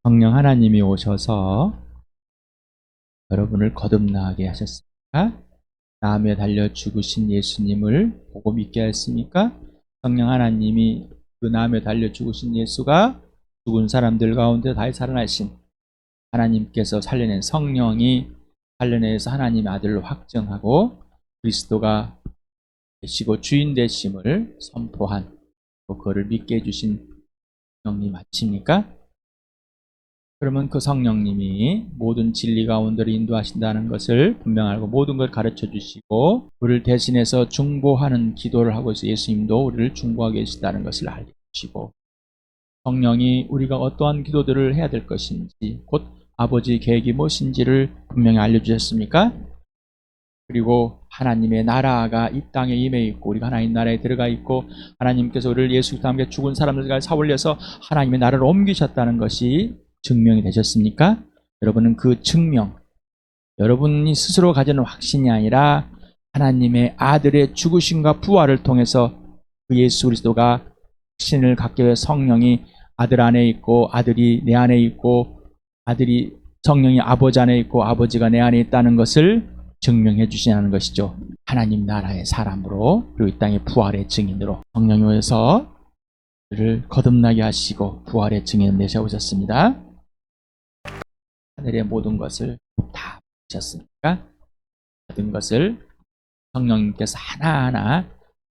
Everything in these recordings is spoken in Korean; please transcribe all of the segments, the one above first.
성령 하나님이 오셔서 여러분을 거듭나게 하셨습니까? 나무에 달려 죽으신 예수님을 보고 믿게 하였습니까? 성령 하나님이 그 나무에 달려 죽으신 예수가 죽은 사람들 가운데 다시 살아나신 하나님께서 살려낸 성령이 살려내서 하나님의 아들로 확정하고 그리스도가 되시고 주인 되심을 선포한 또 그를 믿게 해주신 성령님 맞습니까? 그러면 그 성령님이 모든 진리 가운데로 인도하신다는 것을 분명 알고 모든 걸 가르쳐 주시고 우리를 대신해서 중보하는 기도를 하고 있어 예수님도 우리를 중보하고 계시다는 것을 알려주시고 성령이 우리가 어떠한 기도들을 해야 될 것인지 곧 아버지 계획이 무엇인지를 분명히 알려주셨습니까? 그리고 하나님의 나라가 이 땅에 임해 있고 우리가 하나님 나라에 들어가 있고 하나님께서 우리를 예수 그리스도와 함께 죽은 사람들과 사올려서 하나님의 나라를 옮기셨다는 것이 증명이 되셨습니까? 여러분은 그 증명, 여러분이 스스로 가지는 확신이 아니라 하나님의 아들의 죽으심과 부활을 통해서 그 예수 그리스도가 확신을 갖게 된 성령이 아들 안에 있고 아들이 내 안에 있고 아들이 성령이 아버지 안에 있고 아버지가 내 안에 있다는 것을 증명해 주시는 것이죠. 하나님 나라의 사람으로 그리고 이 땅의 부활의 증인으로 성령이 오셔서 그를 거듭나게 하시고 부활의 증인을 내세우셨습니다. 하늘의 모든 것을 다 보셨습니까? 모든 것을 성령님께서 하나하나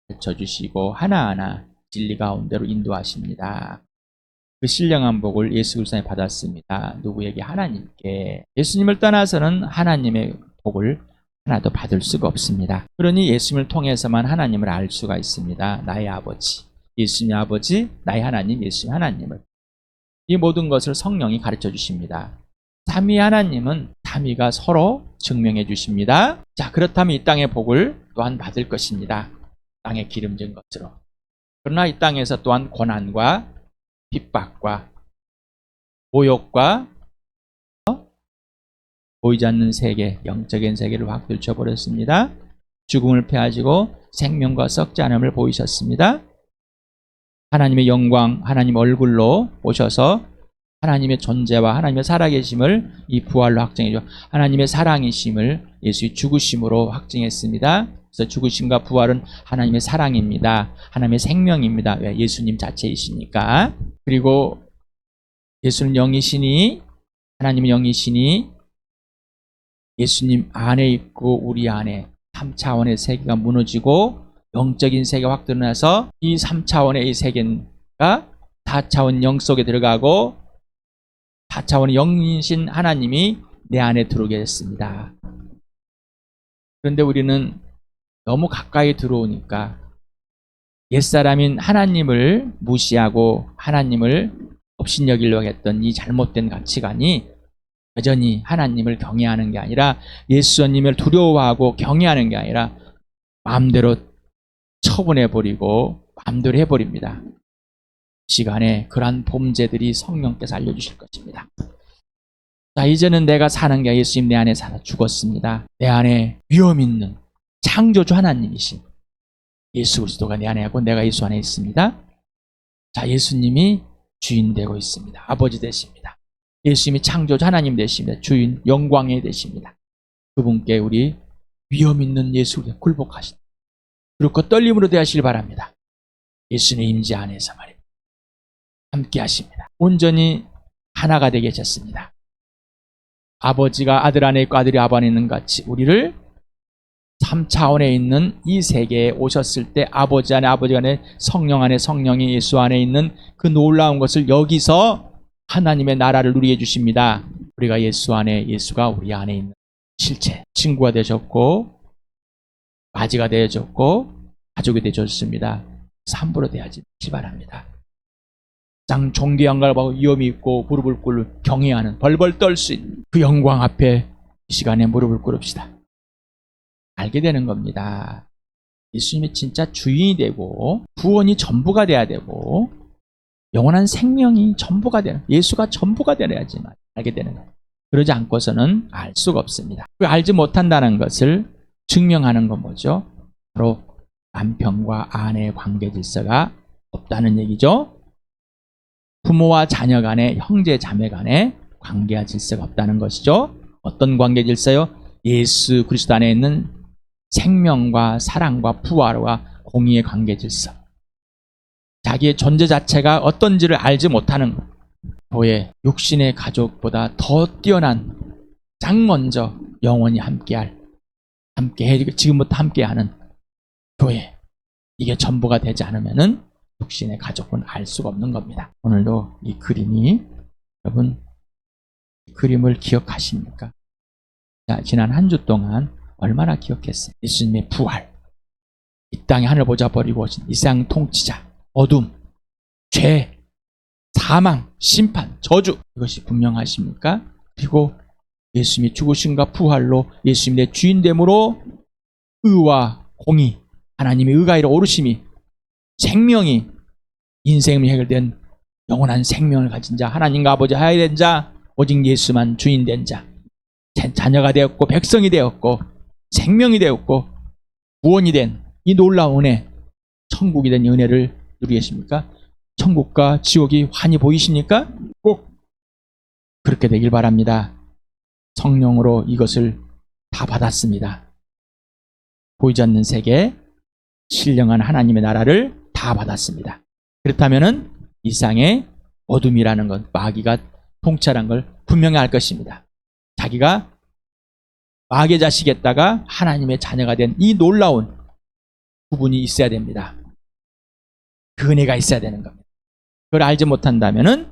가르쳐주시고 하나하나 진리 가운데로 인도하십니다. 그 신령한 복을 예수 그리스도에 받았습니다. 누구에게? 하나님께. 예수님을 떠나서는 하나님의 복을 하나도 받을 수가 없습니다. 그러니 예수님을 통해서만 하나님을 알 수가 있습니다. 나의 아버지, 예수님 아버지, 나의 하나님, 예수님 하나님을. 이 모든 것을 성령이 가르쳐 주십니다. 삼위 하나님은 삼위가 서로 증명해 주십니다. 자, 그렇다면 이 땅의 복을 또한 받을 것입니다. 땅에 기름진 것으로. 그러나 이 땅에서 또한 고난과 핍박과 모욕과 보이지 않는 세계, 영적인 세계를 확 들춰버렸습니다. 죽음을 패하시고 생명과 썩지 않음을 보이셨습니다. 하나님의 영광, 하나님 얼굴로 오셔서 하나님의 존재와 하나님의 살아계심을 이 부활로 확정해줘. 하나님의 사랑이심을 예수의 죽으심으로 확증했습니다. 그래서 죽으심과 부활은 하나님의 사랑입니다. 하나님의 생명입니다. 왜? 예수님 자체이시니까. 그리고 예수는 영이시니 하나님은 영이시니 예수님 안에 있고 우리 안에 3차원의 세계가 무너지고 영적인 세계가 확 드러나서 이 3차원의 이 세계가 4차원 영 속에 들어가고 4차원의 영이신 하나님이 내 안에 들어오게 됐습니다. 그런데 우리는 너무 가까이 들어오니까 옛사람인 하나님을 무시하고 하나님을 업신여기려고 했던 이 잘못된 가치관이 여전히 하나님을 경외하는 게 아니라 예수님을 두려워하고 경외하는 게 아니라 마음대로 처분해버리고 마음대로 해버립니다. 시간에 그러한 범죄들이 성령께서 알려주실 것입니다. 자, 이제는 내가 사는 게 예수님 내 안에 살아 죽었습니다. 내 안에 위험 있는 창조주 하나님이신 예수 그리스도가 내 안에 하고 내가 예수 안에 있습니다. 자, 예수님이 주인 되고 있습니다. 아버지 되십니다. 예수님이 창조주 하나님 되십니다. 주인 영광에 되십니다. 그분께 우리 위험 있는 예수를 굴복하시다. 그리고 그 떨림으로 대하시길 바랍니다. 예수님의 임재 안에서 말입니다. 함께 하십니다. 온전히 하나가 되게 하셨습니다. 아버지가 아들 안에 있고 아들이 아버 안에 있는 같이 우리를 3차원에 있는 이 세계에 오셨을 때 아버지 안에 아버지 안에 성령 안에 성령이 예수 안에 있는 그 놀라운 것을 여기서 하나님의 나라를 누리게 해주십니다. 우리가 예수 안에 예수가 우리 안에 있는 실체 친구가 되셨고 아지가 되어졌고 가족이 되어졌습니다. 함부로 대하지 바랍니다. 장 종교 양갈하고 위험이 있고 무릎을 꿇을 경외하는 벌벌 떨 수 있는 그 영광 앞에 이 시간에 무릎을 꿇읍시다. 알게 되는 겁니다. 예수님이 진짜 주인이 되고 구원이 전부가 돼야 되고 영원한 생명이 전부가 되는 예수가 전부가 되어야지만 알게 되는 거예요. 그러지 않고서는 알 수가 없습니다. 그 알지 못한다는 것을 증명하는 건 뭐죠? 바로 남편과 아내의 관계 질서가 없다는 얘기죠. 부모와 자녀 간에, 형제 자매 간에 관계와 질서가 없다는 것이죠. 어떤 관계 질서요? 예수 그리스도 안에 있는 생명과 사랑과 부활과 공의의 관계 질서. 자기의 존재 자체가 어떤지를 알지 못하는 교회, 육신의 가족보다 더 뛰어난, 가장 먼저 영원히 함께할, 지금부터 함께하는 교회. 이게 전부가 되지 않으면은 육신의 가족은 알 수가 없는 겁니다. 오늘도 이 그림이, 여러분, 이 그림을 기억하십니까? 자, 지난 한 주 동안 얼마나 기억했어요? 예수님의 부활, 이 땅에 하늘 보좌 버리고 오신 이 세상 통치자, 어둠, 죄, 사망, 심판, 저주, 이것이 분명하십니까? 그리고 예수님이 죽으심과 부활로 예수님의 주인됨으로 의와 공의, 하나님의 의가이로 오르심이, 생명이, 인생이 해결된 영원한 생명을 가진 자, 하나님과 아버지 하야 된 자, 오직 예수만 주인 된 자, 자녀가 되었고 백성이 되었고 생명이 되었고 구원이 된 이 놀라운 은혜, 천국이 된 은혜를 누리고 계십니까? 천국과 지옥이 환히 보이십니까? 꼭 그렇게 되길 바랍니다. 성령으로 이것을 다 받았습니다. 보이지 않는 세계, 신령한 하나님의 나라를 다 받았습니다. 그렇다면은 이 세상에 어둠이라는 것, 마귀가 통찰한 걸 분명히 알 것입니다. 자기가 마귀의 자식에다가 하나님의 자녀가 된 이 놀라운 부분이 있어야 됩니다. 그 은혜가 있어야 되는 겁니다. 그걸 알지 못한다면은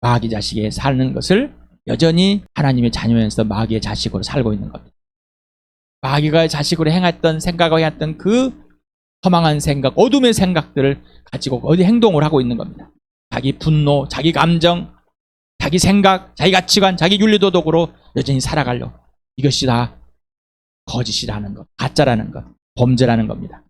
마귀 자식에 사는 것을 여전히 하나님의 자녀면서 마귀의 자식으로 살고 있는 겁니다. 마귀가 자식으로 행했던 생각을 행했던 그 허망한 생각, 어둠의 생각들을 가지고 어디 행동을 하고 있는 겁니다. 자기 분노, 자기 감정, 자기 생각, 자기 가치관, 자기 윤리도덕으로 여전히 살아가려고. 이것이 다 거짓이라는 것, 가짜라는 것, 범죄라는 겁니다.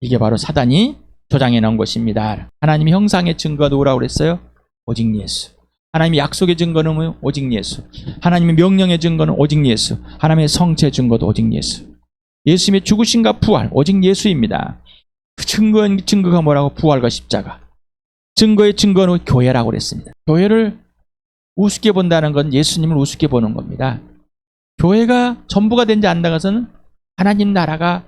이게 바로 사단이 조장해 놓은 것입니다. 하나님의 형상의 증거가 누구라고 그랬어요? 오직 예수. 하나님의 약속의 증거는 오직 예수. 하나님의 명령의 증거는 오직 예수. 하나님의 성체의 증거도 오직 예수. 예수님의 죽으심과 부활, 오직 예수입니다. 그 증거가 뭐라고? 부활과 십자가. 증거의 증거는 교회라고 그랬습니다. 교회를 우습게 본다는 건 예수님을 우습게 보는 겁니다. 교회가 전부가 된지 안다는 것은 하나님 나라가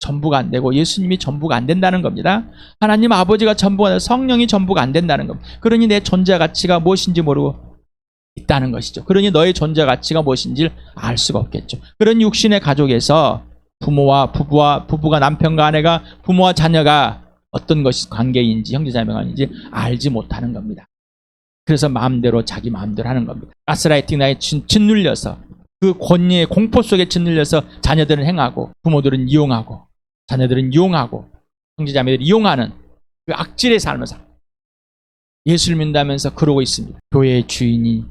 전부가 안 되고 예수님이 전부가 안 된다는 겁니다. 하나님 아버지가 전부가 되고 성령이 전부가 안 된다는 겁니다. 그러니 내 존재 가치가 무엇인지 모르고 있다는 것이죠. 그러니 너의 존재 가치가 무엇인지를 알 수가 없겠죠. 그런 육신의 가족에서 부모와 부부가 남편과 아내가, 부모와 자녀가 어떤 것이 관계인지, 형제자매관인지 알지 못하는 겁니다. 그래서 마음대로 자기 마음대로 하는 겁니다. 가스라이팅 나에 짓눌려서, 그 권위의 공포 속에 짓눌려서 자녀들은 행하고, 부모들은 이용하고, 자녀들은 이용하고, 형제자매들이 이용하는 그 악질의 삶을 살고 예수를 믿는다면서 그러고 있습니다. 교회의 주인이,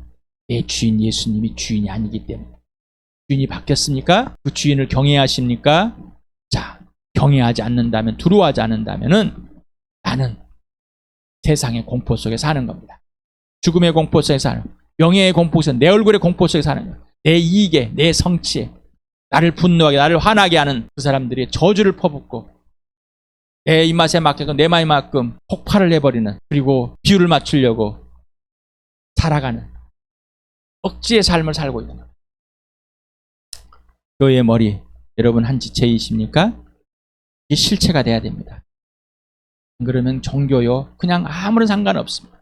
내 주인 예수님이 주인이 아니기 때문에. 주인이 바뀌었습니까? 그 주인을 경외하십니까? 자, 경외하지 않는다면, 두려워하지 않는다면은 나는 세상의 공포 속에 사는 겁니다. 죽음의 공포 속에 사는, 명예의 공포 속에, 내 얼굴의 공포 속에 사는 거예요. 내 이익에, 내 성취에, 나를 분노하게, 나를 화나게 하는 그 사람들이 저주를 퍼붓고 내 입맛에 맞게끔, 내 마음에 맞게끔 폭발을 해버리는, 그리고 비율을 맞추려고 살아가는 억지의 삶을 살고 있는 거예요. 교회의 머리, 여러분 한 지체이십니까? 이게 실체가 돼야 됩니다. 그러면 종교요, 그냥 아무런 상관없습니다.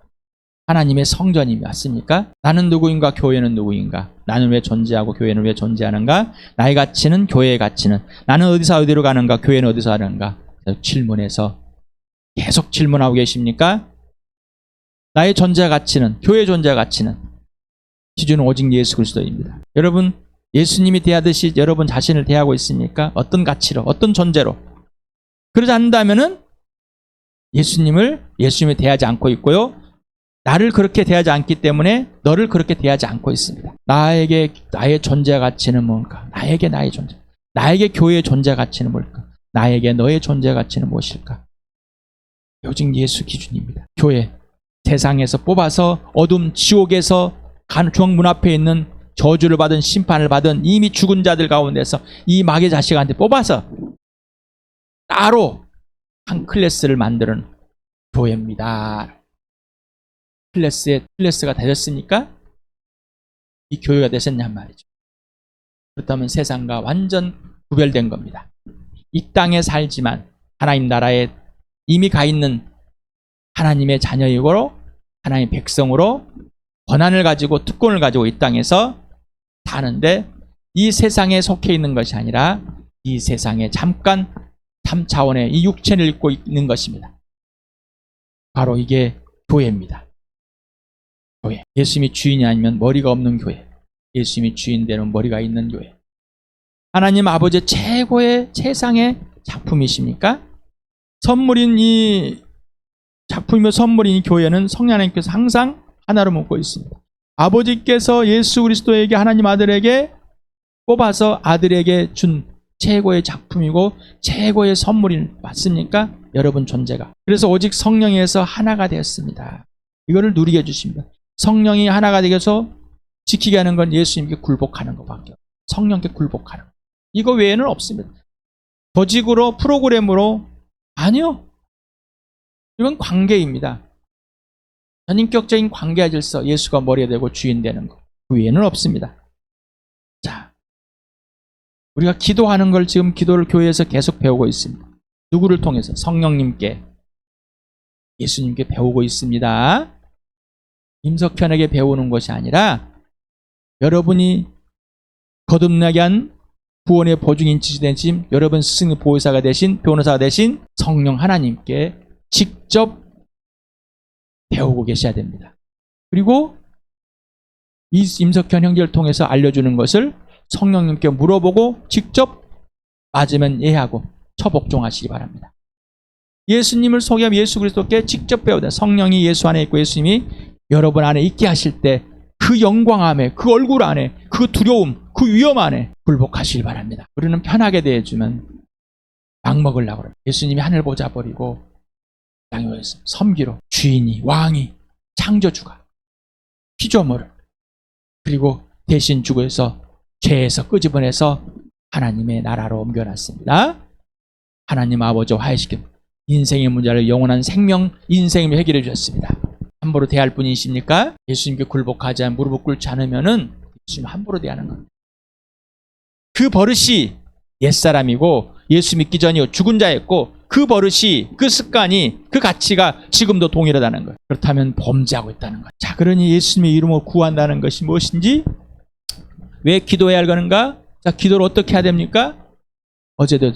하나님의 성전이 맞습니까? 나는 누구인가? 교회는 누구인가? 나는 왜 존재하고 교회는 왜 존재하는가? 나의 가치는, 교회의 가치는, 나는 어디서 어디로 가는가? 교회는 어디서 하는가? 질문해서 계속 질문하고 계십니까? 나의 존재 가치는, 교회의 존재 가치는, 기준은 오직 예수 그리스도입니다. 여러분, 예수님이 대하듯이 여러분 자신을 대하고 있습니까? 어떤 가치로, 어떤 존재로? 그러지 않는다면은 예수님이 대하지 않고 있고요. 나를 그렇게 대하지 않기 때문에 너를 그렇게 대하지 않고 있습니다. 나에게 나의 존재 가치는 뭔가? 나에게 나의 존재. 나에게 교회의 존재 가치는 뭘까? 나에게 너의 존재 가치는 무엇일까? 오직 예수 기준입니다. 교회, 세상에서 뽑아서 어둠 지옥에서 중앙문 앞에 있는 저주를 받은, 심판을 받은 이미 죽은 자들 가운데서 이 마귀의 자식한테 뽑아서 따로 한 클래스를 만드는 교회입니다. 클래스가 되셨습니까? 이 교회가 되셨냔 말이죠. 그렇다면 세상과 완전 구별된 겁니다. 이 땅에 살지만 하나님 나라에 이미 가 있는 하나님의 자녀이고 하나님의 백성으로 권한을 가지고 특권을 가지고 이 땅에서 사는데, 이 세상에 속해 있는 것이 아니라 이 세상에 잠깐 3차원의 이 육체를 입고 있는 것입니다. 바로 이게 교회입니다. 교회. 예수님이 주인이 아니면 머리가 없는 교회. 예수님이 주인 되는 머리가 있는 교회. 하나님 아버지의 최고의 최상의 작품이십니까? 선물인 이 작품이며 선물인 이 교회는 성령 하나님께서 항상 하나로 묶고 있습니다. 아버지께서 예수 그리스도에게, 하나님 아들에게 뽑아서 아들에게 준 최고의 작품이고 최고의 선물이 맞습니까? 여러분 존재가. 그래서 오직 성령에서 하나가 되었습니다. 이거를 누리게 해주십니다. 성령이 하나가 되어서 지키게 하는 건 예수님께 굴복하는 것밖에 없어요. 성령께 굴복하는 것. 이거 외에는 없습니다. 조직으로, 프로그램으로, 아니요. 이건 관계입니다. 전인격적인 관계와 질서, 예수가 머리가 되고 주인 되는 것. 그 외에는 없습니다. 자, 우리가 기도하는 걸 지금 기도를 교회에서 계속 배우고 있습니다. 누구를 통해서? 성령님께, 예수님께 배우고 있습니다. 임석현에게 배우는 것이 아니라 여러분이 거듭나게 한 구원의 보증인치 되신 여러분 스승의 보혜사가 되신, 변호사가 되신 성령 하나님께 직접 배우고 계셔야 됩니다. 그리고 이 임석현 형제를 통해서 알려주는 것을 성령님께 물어보고 직접 맞으면 이해하고 처복종하시기 바랍니다. 예수님을 소개하면 예수 그리스도께 직접 배우다. 성령이 예수 안에 있고 예수님이 여러분 안에 있게 하실 때 그 영광함에, 그 얼굴 안에, 그 두려움, 그 위험 안에 굴복하시기 바랍니다. 우리는 편하게 대해주면 막 먹으려고 그래요. 예수님이 하늘 보좌 버리고 땅에 오셔서 섬기로 주인이, 왕이, 창조주가 피조물을, 그리고 대신 죽어서 죄에서 끄집어내서 하나님의 나라로 옮겨놨습니다. 하나님 아버지와 화해시켜 인생의 문제를 영원한 생명, 인생을 해결해 주셨습니다. 함부로 대할 분이십니까? 예수님께 굴복하지 않으면, 무릎을 꿇지 않으면은 예수님 함부로 대하는 겁니다. 그 버릇이 옛사람이고 예수 믿기 전이요 죽은 자였고, 그 버릇이, 그 습관이, 그 가치가 지금도 동일하다는 거예요. 그렇다면 범죄하고 있다는 거예요. 자, 그러니 예수님의 이름으로 구한다는 것이 무엇인지, 왜 기도해야 하는가? 자, 기도를 어떻게 해야 됩니까? 어제도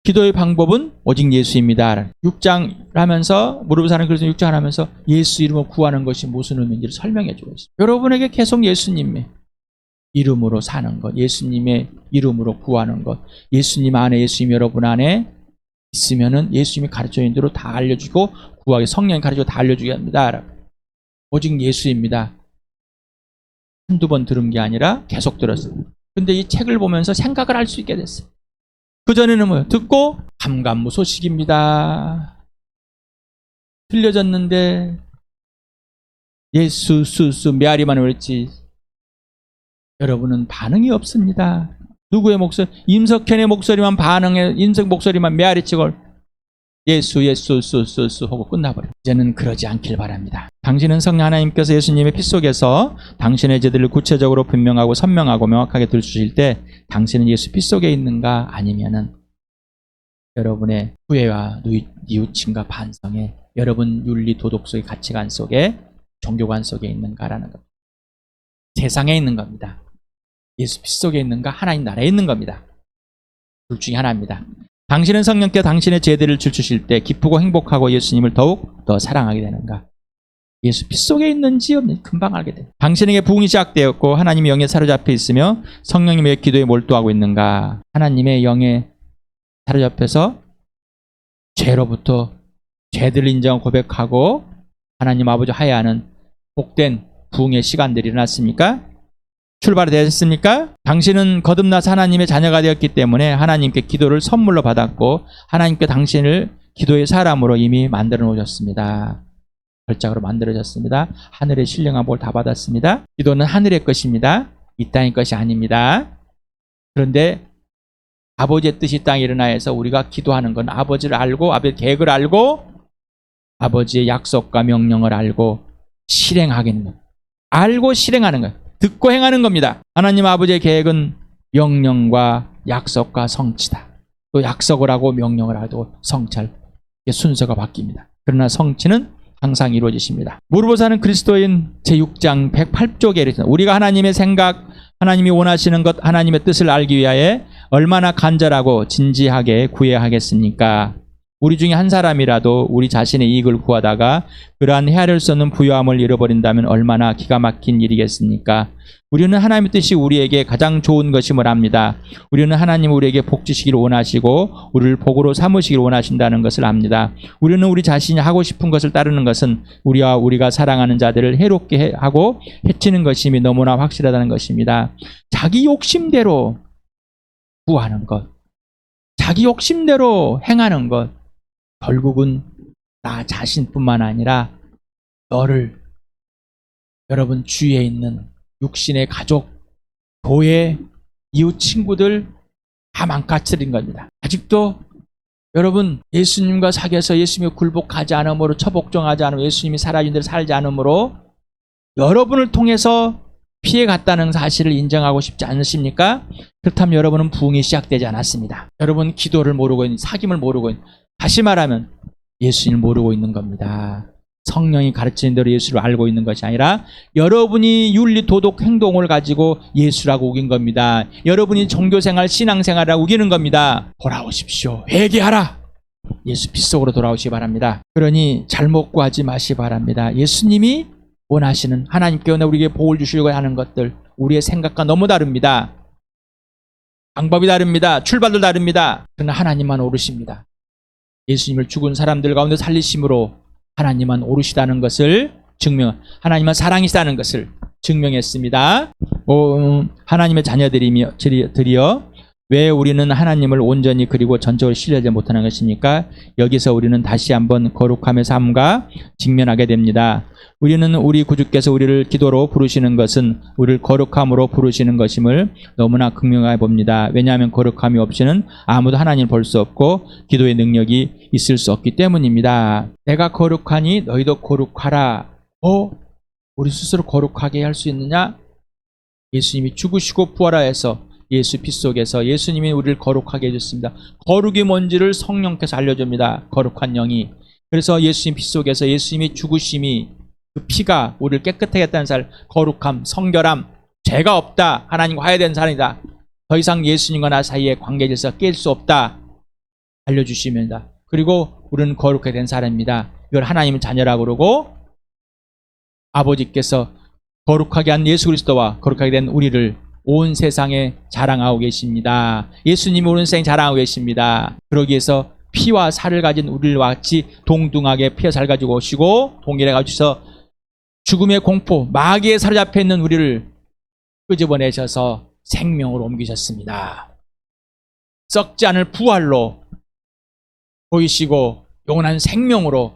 기도의 방법은 오직 예수입니다. 6장 하면서, 무릎을 사는 그래서 6장 하면서 예수 이름으로 구하는 것이 무슨 의미인지를 설명해 주고 있습니다. 여러분에게 계속 예수님의 이름으로 사는 것, 예수님의 이름으로 구하는 것, 예수님 안에, 예수님 여러분 안에 있으면은 예수님이 가르쳐 주는 대로 다 알려주고, 구하게 성령이 가르쳐 다 알려주게 합니다. 오직 예수입니다. 한두 번 들은 게 아니라 계속 들었어요. 근데 이 책을 보면서 생각을 할 수 있게 됐어요. 그전에는 뭐예요? 듣고 감감무소식입니다. 틀려졌는데 예수, 수수, 메아리만 외웠지 여러분은 반응이 없습니다. 누구의 목소리? 임석현의 목소리만 반응해, 인석 목소리만 메아리치고 예수, 예수, 수수 하고 끝나버려요. 이제는 그러지 않길 바랍니다. 당신은 성령 하나님께서 예수님의 피 속에서 당신의 죄들을 구체적으로 분명하고 선명하고 명확하게 들추실 때 당신은 예수 피 속에 있는가, 아니면은 여러분의 후회와 뉘우침과 반성에, 여러분 윤리 도덕 속의 가치관 속에, 종교관 속에 있는가라는 겁니다. 세상에 있는 겁니다. 예수 피 속에 있는가, 하나님 나라에 있는 겁니다. 둘 중에 하나입니다. 당신은 성령께 당신의 죄들을 줄주실 때 기쁘고 행복하고 예수님을 더욱 더 사랑하게 되는가? 예수 피 속에 있는지 없는지 금방 알게 돼요. 당신에게 부흥이 시작되었고 하나님의 영에 사로잡혀 있으며 성령님의 기도에 몰두하고 있는가? 하나님의 영에 사로잡혀서 죄로부터 죄들을 인정하고 고백하고 하나님 아버지 하야하는 복된 부흥의 시간들이 일어났습니까? 출발이 되셨습니까? 당신은 거듭나서 하나님의 자녀가 되었기 때문에 하나님께 기도를 선물로 받았고 하나님께 당신을 기도의 사람으로 이미 만들어 놓으셨습니다. 별장으로 만들어졌습니다. 하늘의 신령한 복을 다 받았습니다. 기도는 하늘의 것입니다. 이 땅의 것이 아닙니다. 그런데 아버지의 뜻이 땅에 일어나 해서 우리가 기도하는 건 아버지를 알고, 아버지의 계획을 알고, 아버지의 약속과 명령을 알고, 실행하겠는 것. 알고 실행하는 것. 듣고 행하는 겁니다. 하나님 아버지의 계획은 명령과 약속과 성취다. 또 약속을 하고 명령을 하고 성찰. 순서가 바뀝니다. 그러나 성취는 항상 이루어지십니다. 무르보사는 그리스도인 제6장 108쪽에 이르렀습니다. 우리가 하나님의 생각, 하나님이 원하시는 것, 하나님의 뜻을 알기 위하여 얼마나 간절하고 진지하게 구해야 하겠습니까? 우리 중에 한 사람이라도 우리 자신의 이익을 구하다가 그러한 헤아릴 수 없는 부요함을 잃어버린다면 얼마나 기가 막힌 일이겠습니까? 우리는 하나님의 뜻이 우리에게 가장 좋은 것임을 압니다. 우리는 하나님이 우리에게 복 주시기를 원하시고 우리를 복으로 삼으시기를 원하신다는 것을 압니다. 우리는 우리 자신이 하고 싶은 것을 따르는 것은 우리가 사랑하는 자들을 해롭게 하고 해치는 것임이 너무나 확실하다는 것입니다. 자기 욕심대로 구하는 것, 자기 욕심대로 행하는 것, 결국은 나 자신뿐만 아니라 너를, 여러분 주위에 있는 육신의 가족, 교회, 이웃 친구들 다 망가뜨린 겁니다. 아직도 여러분 예수님과 사귀어서 예수님이 굴복하지 않으므로, 처복종하지 않으므로, 예수님이 살아진 대로 살지 않으므로 여러분을 통해서 피해갔다는 사실을 인정하고 싶지 않으십니까? 그렇다면 여러분은 부흥이 시작되지 않았습니다. 여러분 기도를 모르고 있는, 사귐을 모르고 있는, 다시 말하면 예수님을 모르고 있는 겁니다. 성령이 가르치는 대로 예수를 알고 있는 것이 아니라 여러분이 윤리 도덕 행동을 가지고 예수라고 우긴 겁니다. 여러분이 종교생활, 신앙생활이라고 우기는 겁니다. 돌아오십시오. 회개하라. 예수 피 속으로 돌아오시기 바랍니다. 그러니 잘못 구하지 마시기 바랍니다. 예수님이 원하시는, 하나님께 우리에게 복을 주시려고 하는 것들, 우리의 생각과 너무 다릅니다. 방법이 다릅니다. 출발도 다릅니다. 그러나 하나님만 오르십니다. 예수님을 죽은 사람들 가운데 살리심으로 하나님만 오르시다는 것을 하나님만 사랑이시다는 것을 증명했습니다. 하나님의 자녀들이여 왜 우리는 하나님을 온전히 그리고 전적으로 신뢰하지 못하는 것입니까? 여기서 우리는 다시 한번 거룩함의 삶과 직면하게 됩니다. 우리는 우리 구주께서 우리를 기도로 부르시는 것은 우리를 거룩함으로 부르시는 것임을 너무나 극명하게 봅니다. 왜냐하면 거룩함이 없이는 아무도 하나님을 볼 수 없고 기도의 능력이 있을 수 없기 때문입니다. 내가 거룩하니 너희도 거룩하라. 우리 스스로 거룩하게 할 수 있느냐? 예수님이 죽으시고 부활하여서 예수 피 속에서 예수님이 우리를 거룩하게 해줬습니다. 거룩이 뭔지를 성령께서 알려줍니다. 거룩한 영이. 그래서 예수님 피 속에서 예수님이 죽으심이, 그 피가 우리를 깨끗하게 했다는 사실, 거룩함, 성결함, 죄가 없다, 하나님과 화해된 사람이다, 더 이상 예수님과 나 사이에 관계 질서 깰 수 없다 알려주십니다. 그리고 우리는 거룩하게 된 사람입니다. 이걸 하나님은 자녀라고 그러고, 아버지께서 거룩하게 한 예수 그리스도와 거룩하게 된 우리를 온 세상에 자랑하고 계십니다. 예수님이 온 세상에 자랑하고 계십니다. 그러기 위해서 피와 살을 가진 우리를 같이 동등하게 피와 살을 가지고 오시고 동일해 가지고서 죽음의 공포, 마귀에 사로잡혀 있는 우리를 끄집어내셔서 생명으로 옮기셨습니다. 썩지 않을 부활로 보이시고 영원한 생명으로,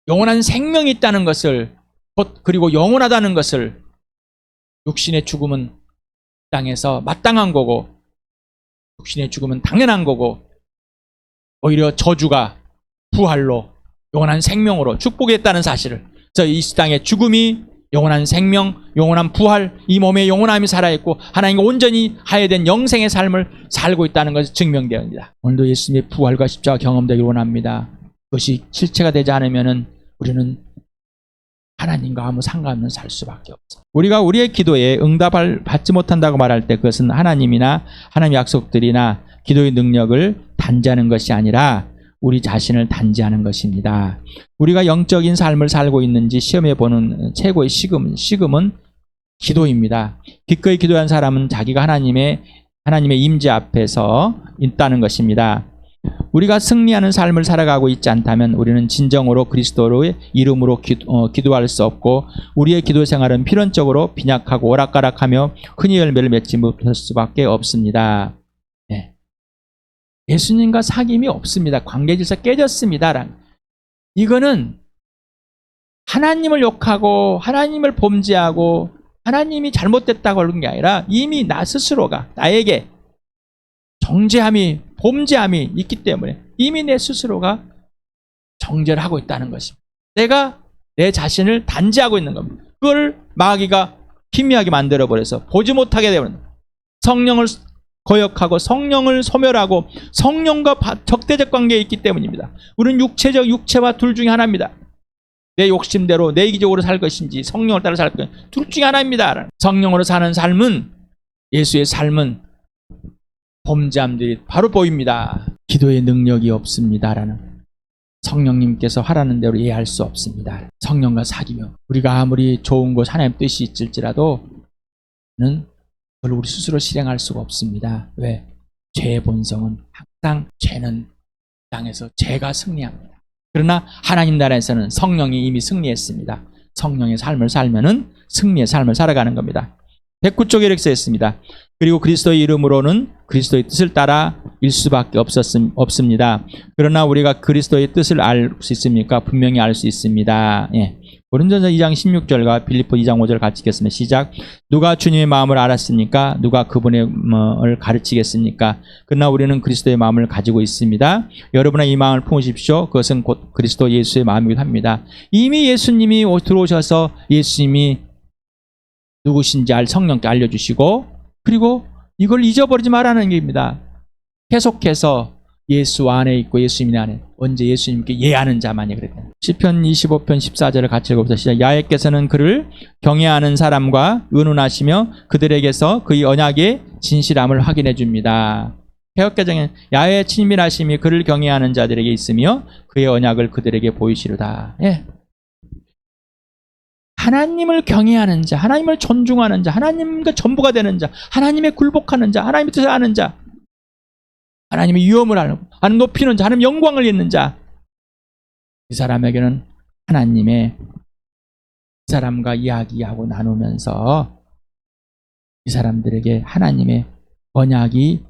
영원한 생명이 있다는 것을, 그리고 영원하다는 것을, 육신의 죽음은 땅에서 마땅한 거고 육신의 죽음은 당연한 거고, 오히려 저주가 부활로 영원한 생명으로 축복했다는 사실을, 이 땅의 죽음이 영원한 생명, 영원한 부활, 이 몸에 영원함이 살아있고 하나님과 온전히 하야된 영생의 삶을 살고 있다는 것이 증명되었습니다. 오늘도 예수님의 부활과 십자가 경험되기를 원합니다. 그것이 실체가 되지 않으면 우리는 하나님과 아무 상관없는 살 수밖에 없어. 우리가 우리의 기도에 응답을 받지 못한다고 말할 때 그것은 하나님이나 하나님의 약속들이나 기도의 능력을 단지하는 것이 아니라 우리 자신을 단지하는 것입니다. 우리가 영적인 삶을 살고 있는지 시험해 보는 최고의 시금은 기도입니다. 기꺼이 기도한 사람은 자기가 하나님의 임재 앞에서 있다는 것입니다. 우리가 승리하는 삶을 살아가고 있지 않다면 우리는 진정으로 그리스도의 이름으로 기도할 수 없고, 우리의 기도 생활은 필연적으로 빈약하고 오락가락하며 흔히 열매를 맺지 못할 수밖에 없습니다. 네. 예수님과 사귐이 없습니다. 관계질서 깨졌습니다. 이거는 하나님을 욕하고 하나님을 범죄하고 하나님이 잘못됐다고 하는 게 아니라 이미 나 스스로가 나에게 정죄함이, 범죄함이 있기 때문에 이미 내 스스로가 정죄를 하고 있다는 것입니다. 내가 내 자신을 단죄하고 있는 겁니다. 그걸 마귀가 희미하게 만들어버려서 보지 못하게 되는, 성령을 거역하고 성령을 소멸하고 성령과 적대적 관계에 있기 때문입니다. 우리는 육체와 둘 중에 하나입니다. 내 욕심대로 내 이기적으로 살 것인지 성령을 따라 살 것인지 둘 중에 하나입니다. 성령으로 사는 삶은, 예수의 삶은 범죄함들이 바로 보입니다. 기도의 능력이 없습니다라는, 성령님께서 하라는 대로 이해할 수 없습니다. 성령과 사귀며 우리가 아무리 좋은 것 하나님 뜻이 있을지라도 그걸 우리 스스로 실행할 수가 없습니다. 왜? 죄의 본성은 항상, 죄는 땅에서 죄가 승리합니다. 그러나 하나님 나라에서는 성령이 이미 승리했습니다. 성령의 삶을 살면은 승리의 삶을 살아가는 겁니다. 109쪽에 이렇게 써있습니다. 그리고 그리스도의 이름으로는 그리스도의 뜻을 따라 일 수밖에 없습니다. 그러나 우리가 그리스도의 뜻을 알 수 있습니까? 분명히 알 수 있습니다. 예. 고린도전서 2장 16절과 빌립보 2장 5절 같이 읽겠습니다. 시작. 누가 주님의 마음을 알았습니까? 누가 그분의 마음을 가르치겠습니까? 그러나 우리는 그리스도의 마음을 가지고 있습니다. 여러분의 이 마음을 품으십시오. 그것은 곧 그리스도 예수의 마음이기도 합니다. 이미 예수님이 들어오셔서 예수님이 누구신지 성령께 알려주시고, 그리고 이걸 잊어버리지 말라는 얘기입니다. 계속해서 예수 안에 있고 예수님 안에, 언제 예수님께 예하는 자만이 그랬다. 시편 25편 14절을 같이 읽어보자. 시작. 야훼께서는 그를 경외하는 사람과 의논하시며 그들에게서 그의 언약의 진실함을 확인해 줍니다. 개역개정엔 야훼의 친밀하심이 그를 경외하는 자들에게 있으며 그의 언약을 그들에게 보이시르다. 예. 하나님을 경외하는 자, 하나님을 존중하는 자, 하나님과 전부가 되는 자, 하나님의 굴복하는 자, 하나님의 뜻을 아는 자, 하나님의 위엄을 아는, 높이는 자, 하나님의 영광을 잇는 자, 이 사람에게는 하나님의, 이 사람과 이야기하고 나누면서 이 사람들에게 하나님의 언약이,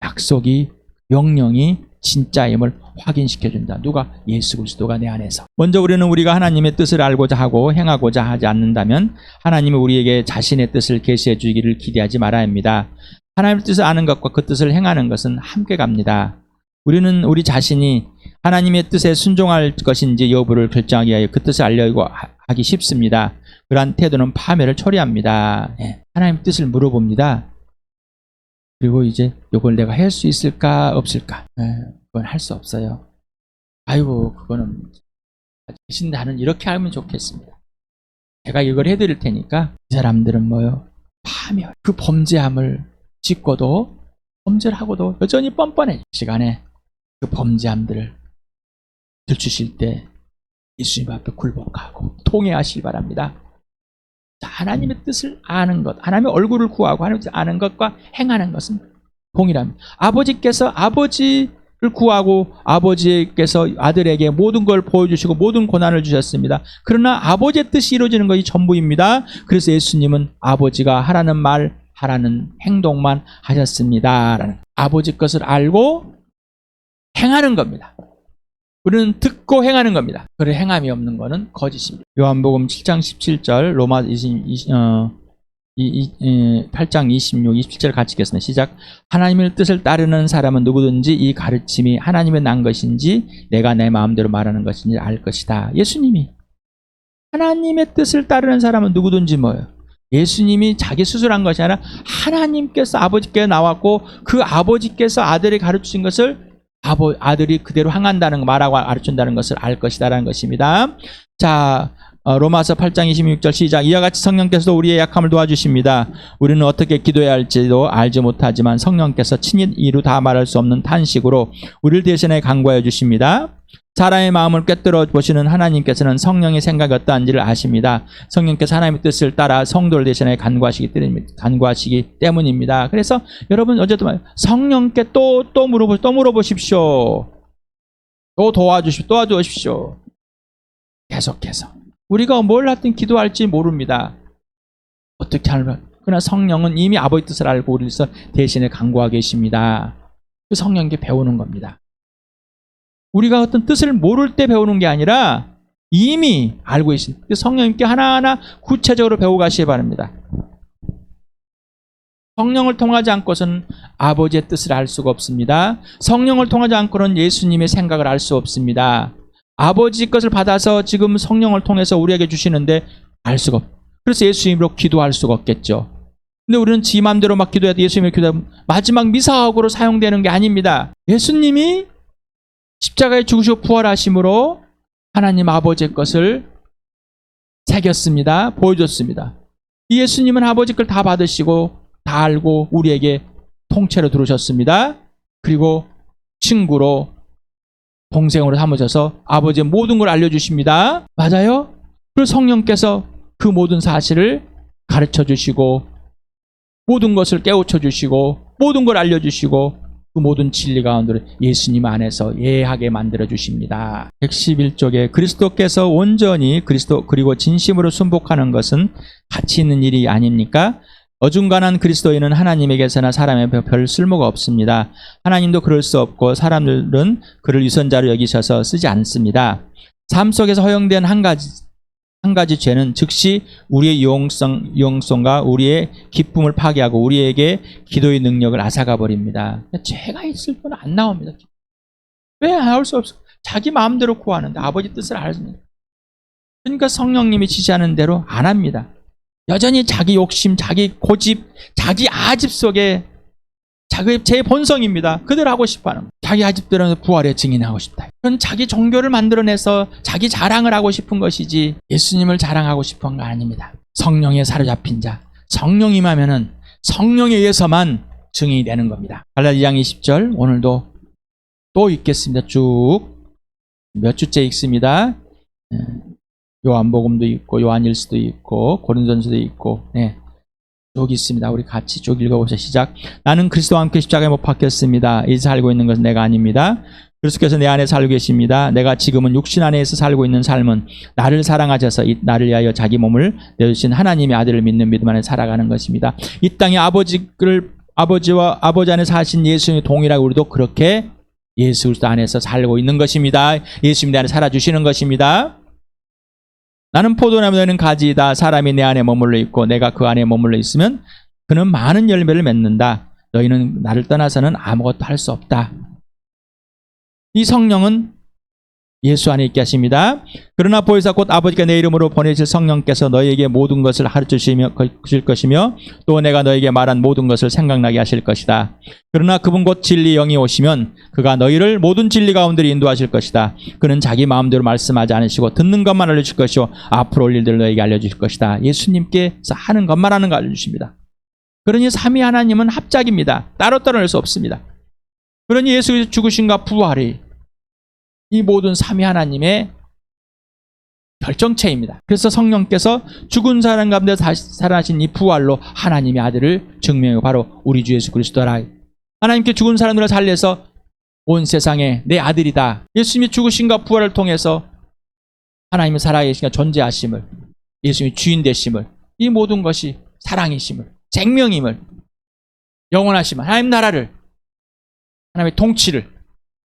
약속이, 명령이 진짜임을 확인시켜준다. 누가? 예수 그리스도가 내 안에서. 먼저 우리가 하나님의 뜻을 알고자 하고 행하고자 하지 않는다면 하나님이 우리에게 자신의 뜻을 계시해 주기를 기대하지 말아야 합니다. 하나님의 뜻을 아는 것과 그 뜻을 행하는 것은 함께 갑니다. 우리는 우리 자신이 하나님의 뜻에 순종할 것인지 여부를 결정하기 위하여 그 뜻을 알려고 하기 쉽습니다. 그러한 태도는 파멸을 초래합니다. 하나님의 뜻을 물어봅니다. 그리고 이제 이걸 내가 할 수 있을까 없을까? 그건 할 수 없어요. 아이고, 그거는 대신 나는 이렇게 하면 좋겠습니다. 제가 이걸 해드릴 테니까. 이 사람들은 뭐요? 파멸. 그 범죄함을 짓고도, 범죄를 하고도 여전히 뻔뻔해. 시간에 그 범죄함들을 들추실 때 예수님 앞에 굴복하고 통회하시기 바랍니다. 자, 하나님의 뜻을 아는 것, 하나님의 얼굴을 구하고 하나님의 뜻을 아는 것과 행하는 것은 동일합니다. 아버지께서 아버지를 구하고 아버지께서 아들에게 모든 걸 보여주시고 모든 고난을 주셨습니다. 그러나 아버지의 뜻이 이루어지는 것이 전부입니다. 그래서 예수님은 아버지가 하라는 말, 하라는 행동만 하셨습니다. 라는, 아버지 것을 알고 행하는 겁니다. 우리는 듣고 행하는 겁니다. 그래 행함이 없는 것은 거짓입니다. 요한복음 7장 17절, 로마 8장 26, 27절 같이 읽겠습니다. 시작. 하나님의 뜻을 따르는 사람은 누구든지 이 가르침이 하나님의 난 것인지 내가 내 마음대로 말하는 것인지 알 것이다. 예수님이 하나님의 뜻을 따르는 사람은 누구든지 뭐예요? 예수님이 자기 스스로 한 것이 아니라 하나님께서 아버지께 나왔고 그 아버지께서 아들이 가르치신 것을 아들이 그대로 행한다는 거, 말하고 가르친다는 것을 알 것이다라는 것입니다. 자, 로마서 8장 26절 시작. 이와 같이 성령께서도 우리의 약함을 도와주십니다. 우리는 어떻게 기도해야 할지도 알지 못하지만 성령께서 친히 이루 다 말할 수 없는 탄식으로 우리를 대신해 간구하여 주십니다. 사람의 마음을 꿰뚫어 보시는 하나님께서는 성령의 생각이 어떠한지를 아십니다. 성령께서 하나님의 뜻을 따라 성도를 대신해 간구하시기 때문입니다. 그래서 여러분 어제도 말 성령께 또 물어보십시오. 또 도와주십시오. 계속해서. 우리가 뭘 하든 기도할지 모릅니다. 어떻게 하면. 그러나 성령은 이미 아버지 뜻을 알고 우리에서 대신에 간구하고 계십니다. 그 성령께 배우는 겁니다. 우리가 어떤 뜻을 모를 때 배우는 게 아니라 이미 알고 있습니다. 성령님께 하나하나 구체적으로 배워 가시기 바랍니다. 성령을 통하지 않고서는 아버지의 뜻을 알 수가 없습니다. 성령을 통하지 않고는 예수님의 생각을 알 수 없습니다. 아버지 것을 받아서 지금 성령을 통해서 우리에게 주시는데 알 수가 없어요. 그래서 예수님으로 기도할 수가 없겠죠. 근데 우리는 지 맘대로 막 기도해도 예수님을 기도하면 마지막 미사학으로 사용되는 게 아닙니다. 예수님이 십자가에 죽으시고 부활하심으로 하나님 아버지의 것을 새겼습니다. 보여줬습니다. 이 예수님은 아버지 걸 다 받으시고 다 알고 우리에게 통째로 들어오셨습니다. 그리고 친구로 동생으로 삼으셔서 아버지의 모든 걸 알려주십니다. 맞아요? 그리고 성령께서 그 모든 사실을 가르쳐 주시고 모든 것을 깨우쳐 주시고 모든 걸 알려주시고 그 모든 진리 가운데로 예수님 안에서 예하게 만들어 주십니다. 111쪽에 그리스도께서 온전히 그리스도 그리고 진심으로 순복하는 것은 가치 있는 일이 아닙니까? 어중간한 그리스도인은 하나님에게서나 사람의 별 쓸모가 없습니다. 하나님도 그럴 수 없고 사람들은 그를 유선자로 여기셔서 쓰지 않습니다. 삶 속에서 허용된 한 가지 죄는 즉시 우리의 유용성과 우리의 기쁨을 파괴하고 우리에게 기도의 능력을 앗아가 버립니다. 죄가 있을 뿐 안 나옵니다. 왜 나올 수 없어? 자기 마음대로 구하는데 아버지 뜻을 알습니다. 그러니까 성령님이 지시하는 대로 안 합니다. 여전히 자기 욕심, 자기 고집, 자기 아집 속에 제 본성입니다. 그대로 하고 싶어하는 거예요. 자기 아집대로 부활의 증인하고 싶다. 그건 자기 종교를 만들어내서 자기 자랑을 하고 싶은 것이지 예수님을 자랑하고 싶은 거 아닙니다. 성령에 사로잡힌 자, 성령이 임하면은 성령에 의해서만 증인이 되는 겁니다. 갈라디아 2장 20절 오늘도 또 읽겠습니다. 쭉 몇 주째 읽습니다. 요한복음도 있고 요한일서도 있고 고린도전서도 있고 쭉 있습니다. 우리 같이 쭉 읽어봅시다. 시작. 나는 그리스도와 함께 십자가에 못 박혔습니다. 이제 살고 있는 것은 내가 아닙니다. 그리스도께서 내 안에 살고 계십니다. 내가 지금은 육신 안에서 살고 있는 삶은 나를 사랑하셔서 나를 위하여 자기 몸을 내주신 하나님의 아들을 믿는 믿음 안에 살아가는 것입니다. 이 땅에 아버지와 아버지 안에 사신 예수님의 동일하게 우리도 그렇게 예수 그리스도 안에서 살고 있는 것입니다. 예수님 내 안에 살아주시는 것입니다. 나는 포도나무 너희는 가지이다. 사람이 내 안에 머물러 있고 내가 그 안에 머물러 있으면 그는 많은 열매를 맺는다. 너희는 나를 떠나서는 아무것도 할 수 없다. 이 성령은 예수 안에 있게 하십니다. 그러나 보혜사 곧 아버지가 내 이름으로 보내실 성령께서 너희에게 모든 것을 가르치실 것이며 또 내가 너희에게 말한 모든 것을 생각나게 하실 것이다. 그러나 그분 곧 진리 영이 오시면 그가 너희를 모든 진리 가운데로 인도하실 것이다. 그는 자기 마음대로 말씀하지 않으시고 듣는 것만 알려주실 것이요 앞으로 올 일들을 너희에게 알려주실 것이다. 예수님께서 하는 것만 하는 거 알려주십니다. 그러니 삼위 하나님은 합작입니다. 따로 떨어낼 수 없습니다. 그러니 예수의 죽으심과 부활이 이 모든 삼위 하나님의 결정체입니다. 그래서 성령께서 죽은 사람 가운데 다시 살아나신 이 부활로 하나님의 아들을 증명하고 바로 우리 주 예수 그리스도라. 하나님께 죽은 사람들을 살려서 온 세상에 내 아들이다. 예수님이 죽으심과 부활을 통해서 하나님의 살아계신 존재하심을, 예수님이 주인 되심을, 이 모든 것이 사랑이심을, 생명임을, 영원하심을, 하나님 나라를, 하나님의 통치를,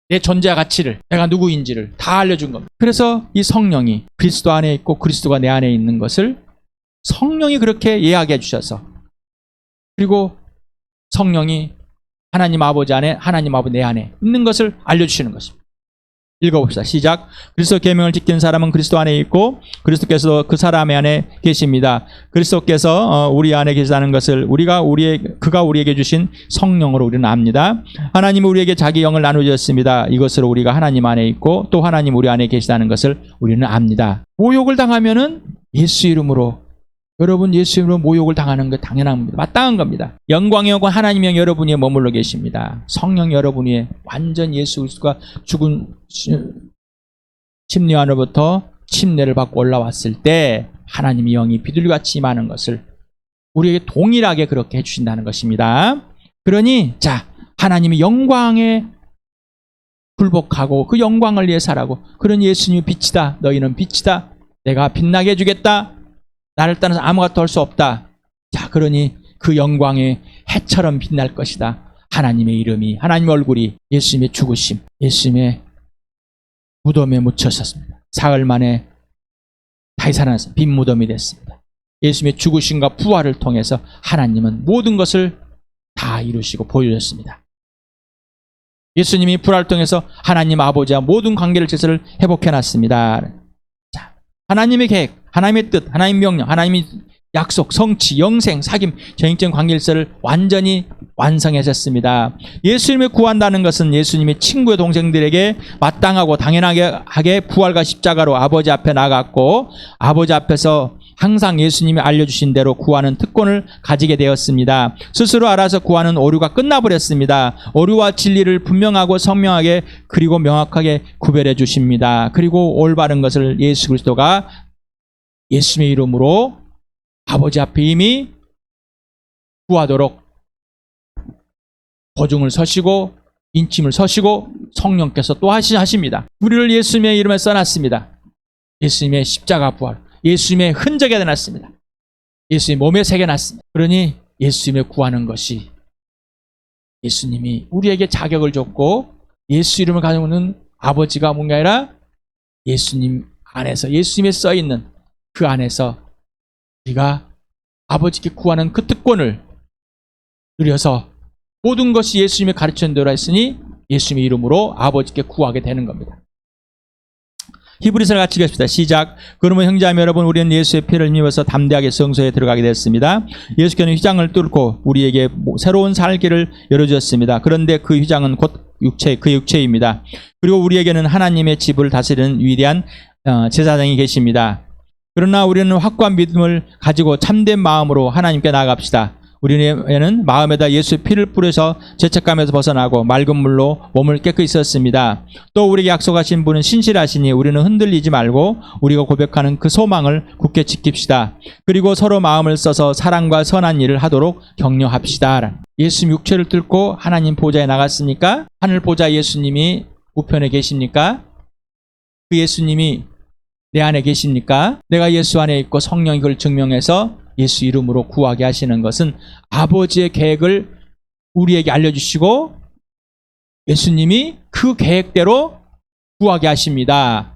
내 존재와 가치를, 내가 누구인지를 다 알려준 겁니다. 그래서 이 성령이 그리스도 안에 있고 그리스도가 내 안에 있는 것을 성령이 그렇게 이해하게 해주셔서, 그리고 성령이 하나님 아버지 안에, 하나님 아버지 내 안에 있는 것을 알려주시는 것입니다. 읽어봅시다. 시작. 그리스도 계명을 지키는 사람은 그리스도 안에 있고 그리스도께서 그 사람 안에 계십니다. 그리스도께서 우리 안에 계시다는 것을 그가 우리에게 주신 성령으로 우리는 압니다. 하나님은 우리에게 자기 영을 나누셨습니다. 이것으로 우리가 하나님 안에 있고 또 하나님 우리 안에 계시다는 것을 우리는 압니다. 모욕을 당하면은 예수 이름으로, 여러분 예수 이름으로 모욕을 당하는 것 당연한 겁니다. 마땅한 겁니다. 영광의 영과 하나님의 영 여러분 위에 머물러 계십니다. 성령 여러분 위에 완전 예수 그리스도가 죽은 침례 안으로부터 침례를 받고 올라왔을 때 하나님의 영이 비둘기같이 임하는 것을 우리에게 동일하게 그렇게 해주신다는 것입니다. 그러니 자, 하나님의 영광에 굴복하고 그 영광을 위해 살아고, 그런 예수님이 빛이다. 너희는 빛이다. 내가 빛나게 해주겠다. 나를 떠나서 아무것도 할 수 없다. 자, 그러니 그 영광의 해처럼 빛날 것이다. 하나님의 이름이, 하나님의 얼굴이 예수님의 죽으심, 예수님의 무덤에 묻혀졌습니다. 사흘 만에 다시 살아나서 빈 무덤이 됐습니다. 예수님의 죽으심과 부활을 통해서 하나님은 모든 것을 다 이루시고 보여줬습니다. 예수님이 불화를 통해서 하나님 아버지와 모든 관계를 질서를 회복해 놨습니다. 자, 하나님의 계획, 하나님의 뜻, 하나님의 명령, 하나님의 약속, 성취, 영생, 사귐, 전인적인 관계 질서를 완전히 완성하셨습니다. 예수님을 구한다는 것은 예수님이 친구의 동생들에게 마땅하고 당연하게 부활과 십자가로 아버지 앞에 나갔고 아버지 앞에서 항상 예수님이 알려주신 대로 구하는 특권을 가지게 되었습니다. 스스로 알아서 구하는 오류가 끝나버렸습니다. 오류와 진리를 분명하고 선명하게 그리고 명확하게 구별해 주십니다. 그리고 올바른 것을 예수 그리스도가 예수님의 이름으로 아버지 앞에 이미 구하도록 보증을 서시고 인침을 서시고 성령께서 또 하십니다. 우리를 예수님의 이름에 써놨습니다. 예수님의 십자가 부활, 예수님의 흔적에 놨습니다. 예수님의 몸에 새겨놨습니다. 그러니 예수님의 구하는 것이 예수님이 우리에게 자격을 줬고 예수 이름을 가지고 있는 아버지가 뭔가 아니라 예수님 안에서 예수님에 써있는 그 안에서 우리가 아버지께 구하는 그 특권을 누려서 모든 것이 예수님의 가르치는 대로 했으니 예수님의 이름으로 아버지께 구하게 되는 겁니다. 히브리서를 같이 읽겠습니다. 시작. 그러면 형제자매 여러분, 우리는 예수의 피를 힘입어서 담대하게 성소에 들어가게 됐습니다. 예수께는 휘장을 뚫고 우리에게 새로운 살 길을 열어주셨습니다. 그런데 그 휘장은 곧 그 육체입니다. 그리고 우리에게는 하나님의 집을 다스리는 위대한 제사장이 계십니다. 그러나 우리는 확고한 믿음을 가지고 참된 마음으로 하나님께 나아갑시다. 우리는 마음에다 예수의 피를 뿌려서 죄책감에서 벗어나고 맑은 물로 몸을 깨끗이 씻었습니다. 또 우리에게 약속하신 분은 신실하시니 우리는 흔들리지 말고 우리가 고백하는 그 소망을 굳게 지킵시다. 그리고 서로 마음을 써서 사랑과 선한 일을 하도록 격려합시다. 예수님 육체를 뚫고 하나님 보좌에 나갔습니까? 하늘 보좌 예수님이 우편에 계십니까? 그 예수님이 내 안에 계십니까? 내가 예수 안에 있고 성령이 그걸 증명해서 예수 이름으로 구하게 하시는 것은 아버지의 계획을 우리에게 알려주시고 예수님이 그 계획대로 구하게 하십니다.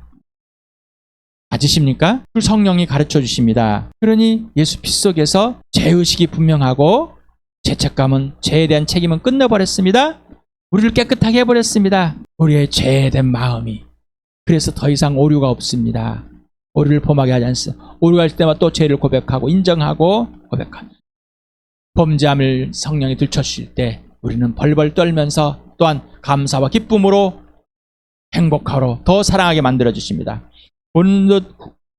맞으십니까? 그 성령이 가르쳐 주십니다. 그러니 예수 피 속에서 죄의식이 분명하고 죄책감은 죄에 대한 책임은 끝내버렸습니다. 우리를 깨끗하게 해버렸습니다. 우리의 죄에 대한 마음이 그래서 더 이상 오류가 없습니다. 오류를 범하게 하지 않습니다. 오류가 있을 때마다 또 죄를 고백하고 인정하고 고백하고 범죄함을 성령이 들춰주실 때 우리는 벌벌 떨면서 또한 감사와 기쁨으로 행복하러 더 사랑하게 만들어주십니다.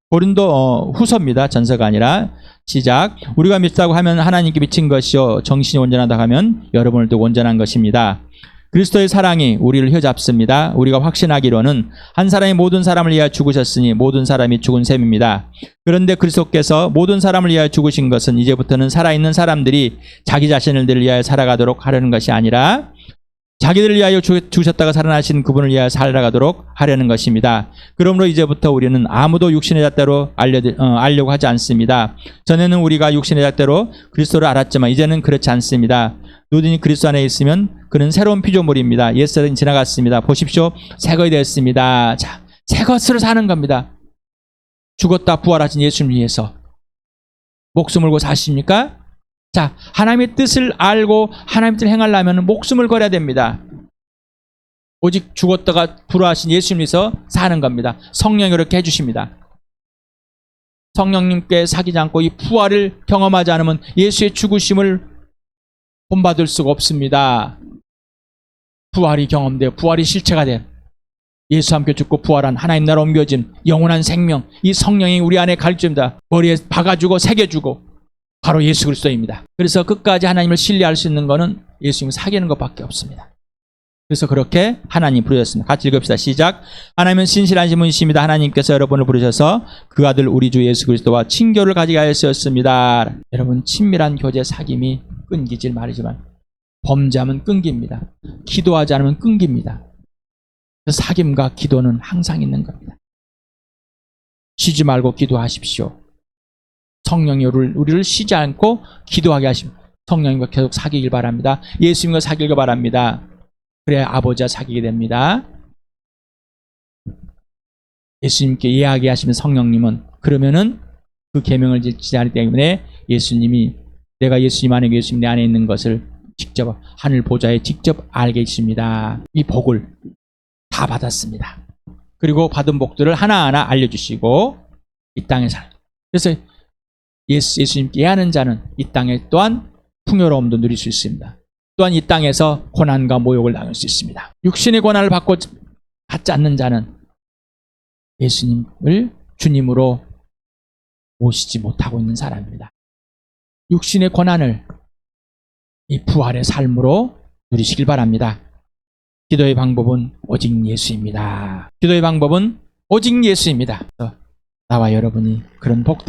고린도 후서입니다. 전서가 아니라. 시작. 우리가 믿다고 하면 하나님께 미친 것이요 정신이 온전하다 하면 여러분들도 온전한 것입니다. 그리스도의 사랑이 우리를 휘잡습니다. 우리가 확신하기로는 한 사람이 모든 사람을 위하여 죽으셨으니 모든 사람이 죽은 셈입니다. 그런데 그리스도께서 모든 사람을 위하여 죽으신 것은 이제부터는 살아있는 사람들이 자기 자신을 위하여 살아가도록 하려는 것이 아니라 자기들을 위하여 죽으셨다가 살아나신 그분을 위하여 살아가도록 하려는 것입니다. 그러므로 이제부터 우리는 아무도 육신의 잣대로 알려고 하지 않습니다. 전에는 우리가 육신의 잣대로 그리스도를 알았지만 이제는 그렇지 않습니다. 누구든지 그리스도 안에 있으면 그는 새로운 피조물입니다. 옛사람이 지나갔습니다. 보십시오. 새 것이 되었습니다. 자, 새 것으로 사는 겁니다. 죽었다 부활하신 예수님을 위해서 목숨을 걸고 사십니까? 자, 하나님의 뜻을 알고 하나님의 뜻을 행하려면 목숨을 걸어야 됩니다. 오직 죽었다가 부활하신 예수님을 위해서 사는 겁니다. 성령이 그렇게 해주십니다. 성령님께 사귀지 않고 이 부활을 경험하지 않으면 예수의 죽으심을 본받을 수가 없습니다. 부활이 경험되어 부활이 실체가 된 예수와 함께 죽고 부활한 하나님 나라 옮겨진 영원한 생명, 이 성령이 우리 안에 가르칩니다. 머리에 박아주고 새겨주고 바로 예수 그리스도입니다. 그래서 끝까지 하나님을 신뢰할 수 있는 것은 예수님을 사귀는 것밖에 없습니다. 그래서 그렇게 하나님 부르셨습니다. 같이 읽읍시다. 시작. 하나님은 신실하신 분이십니다. 하나님께서 여러분을 부르셔서 그 아들 우리 주 예수 그리스도와 친교를 가지게 하였습니다. 여러분, 친밀한 교제 사귐이 끊기질 말이지만 범죄하면 끊깁니다. 기도하지 않으면 끊깁니다. 사귐과 기도는 항상 있는 겁니다. 쉬지 말고 기도하십시오. 성령이 우리를 쉬지 않고 기도하게 하십니다. 성령님과 계속 사귀길 바랍니다. 예수님과 사귀길 바랍니다. 그래야 아버지와 사귀게 됩니다. 예수님께 예하게 하시는 성령님은 그러면은 그 계명을 지키지 않기 때문에 예수님이 내가 예수님 안에 예수님 내 안에 있는 것을 직접 하늘 보좌에 직접 알게 해주십니다. 이 복을 다 받았습니다. 그리고 받은 복들을 하나하나 알려주시고 이 땅에 그래서 예수님께 예하는 자는 이 땅에 또한 풍요로움도 누릴 수 있습니다. 또한 이 땅에서 고난과 모욕을 당할 수 있습니다. 육신의 고난을 받지 않는 자는 예수님을 주님으로 모시지 못하고 있는 사람입니다. 육신의 고난을 이 부활의 삶으로 누리시길 바랍니다. 기도의 방법은 오직 예수입니다. 기도의 방법은 오직 예수입니다. 나와 여러분이 그런 복된